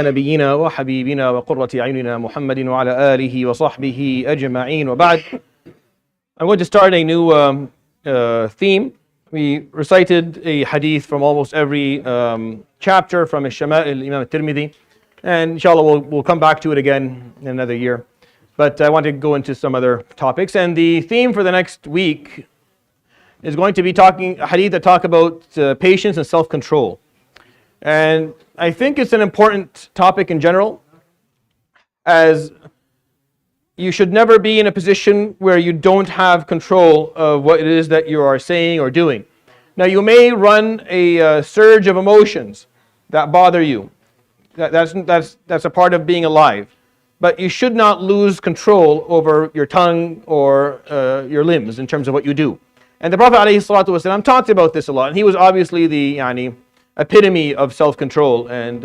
نبينا وحبيبنا وقرة أعيننا محمد وعلى آله وصحبه أجمعين وبعد. I'm going to start a new theme. We recited a hadith from almost every chapter from Al-Shama'il, Imam al-Tirmidhi, and inshallah we'll come back to it again in another year. But I want to go into some other topics, and the theme for the next week is going to be a hadith that talk about patience and self-control. And I think it's an important topic in general, as you should never be in a position where you don't have control of what it is that you are saying or doing. Now, you may run a surge of emotions that bother you. That's a part of being alive. But you should not lose control over your tongue or your limbs in terms of what you do. And the Prophet ﷺ talked about this a lot. And he was obviously the epitome of self-control and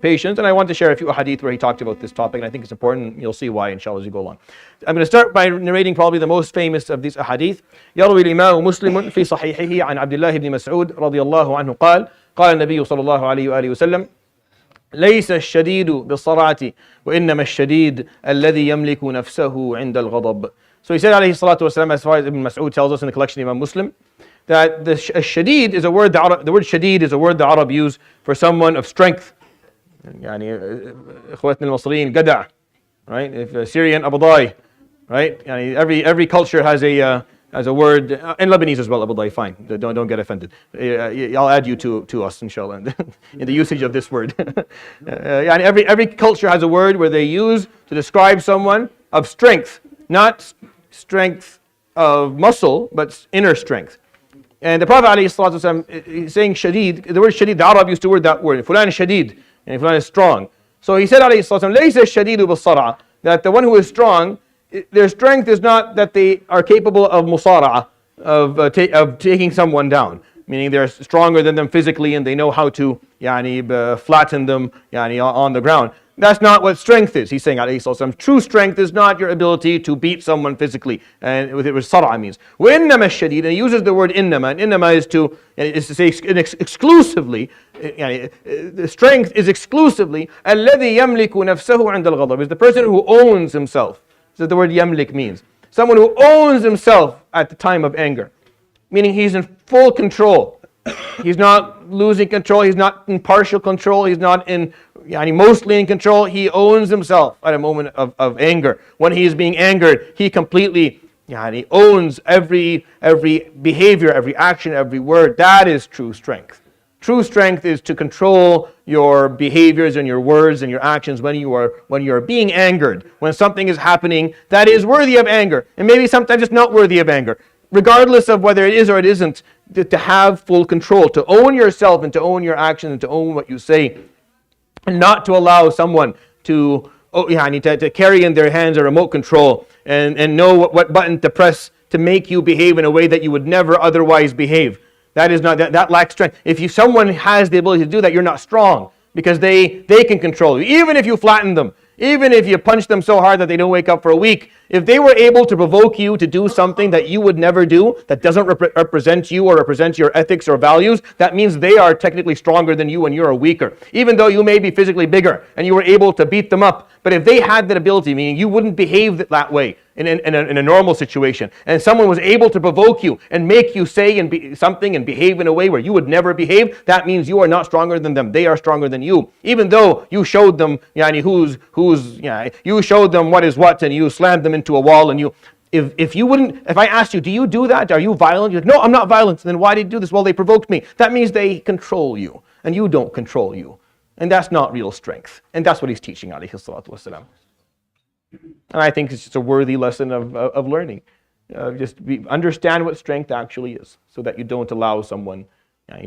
patience. And I want to share a few hadith where he talked about this topic, and I think it's important. You'll see why, inshallah, as you go along. I'm going to start by narrating probably the most famous of these hadith. يروي الإمام مسلم في صحيحه عن عبدالله بن مسعود رضي الله عنه قال قال النبي صلى الله عليه وآله وسلم ليس الشديد بالصرعة وإنما الشديد الذي يملك نفسه عند الغضب. So he said, عليه الصلاة والسلام, as far as Ibn Mas'ud tells us in the collection of Imam Muslim, that the shadid is a word, the word shadid is a word the Arab use for someone of strength. يعني إخواتنا المصريين جدع, right? If Syrian أبضاي, right? يعني every culture has a word, in Lebanese as well, أبضاي, fine. Don't get offended. I'll add you to us, inshallah, in the usage of this word. يعني every culture has a word where they use to describe someone of strength, not strength of muscle, but inner strength. And the Prophet ﷺ is saying shadid, the word shadid, the Arab used to word that word, fulan is shadid, and fulan is strong. So he said ﷺ, laysa shadidu bis-sar'a, that the one who is strong, their strength is not that they are capable of musara'a, of taking someone down, meaning they're stronger than them physically and they know how to flatten them on the ground. That's not what strength is. He's saying, ﷺ, true strength is not your ability to beat someone physically. And it was sar'a means. وَإِنَّمَا الشَّدِيدُ, and he uses the word innama. And innama is to say exclusively, the strength is exclusively, الَذِي يَمْلِكُ نَفْسَهُ عِنْدَ الْغَضَبِ, is the person who owns himself. That's what the word yamlik means. Someone who owns himself at the time of anger. Meaning he's in full control. He's not losing control. He's not in partial control. He's not mostly in control. He owns himself at a moment of anger. When he is being angered, he completely owns every behavior, every action, every word. That is true strength. True strength is to control your behaviors and your words and your actions when you are being angered. When something is happening that is worthy of anger, and maybe sometimes it's not worthy of anger. Regardless of whether it is or it isn't, to have full control, to own yourself and to own your actions and to own what you say, and not to allow someone to carry in their hands a remote control and know what button to press to make you behave in a way that you would never otherwise behave. That lacks strength. If someone has the ability to do that, you're not strong, because they can control you. Even if you flatten them, even if you punch them so hard that they don't wake up for a week, if they were able to provoke you to do something that you would never do, that doesn't represent you or represent your ethics or values, that means they are technically stronger than you and you're weaker. Even though you may be physically bigger and you were able to beat them up, but if they had that ability, meaning you wouldn't behave that way in a normal situation, and someone was able to provoke you and make you say something and behave in a way where you would never behave, that means you are not stronger than them. They are stronger than you. Even though you showed them you showed them what is what, and you slammed them into a wall, and if I asked you, do you do that? Are you violent? You're like, no, I'm not violent. Then why did you do this? Well, they provoked me. That means they control you, and you don't control you. And that's not real strength. And that's what he's teaching, alayhi salatu wasalam. And I think it's just a worthy lesson of learning. Understand what strength actually is, so that you don't allow someone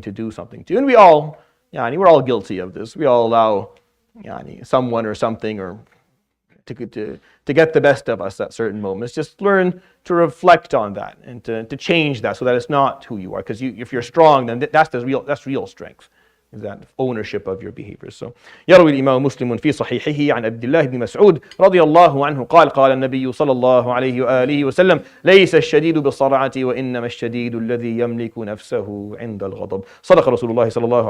to do something to you. And we're all guilty of this. We all allow someone or something or to get the best of us at certain moments. Just learn to reflect on that and to change that so that it's not who you are. Because if you're strong, then that's real strength. is that ownership of your behaviors. So يروي الإمام مسلم في صحيحه عن عبدالله بن مسعود رضي الله عنه قال قال النبي صلى الله عليه وآله وسلم ليس الشديد بالصرعة وإنما الشديد الذي يملك نفسه عند الغضب. صدق رسول الله صلى الله عليه وسلم.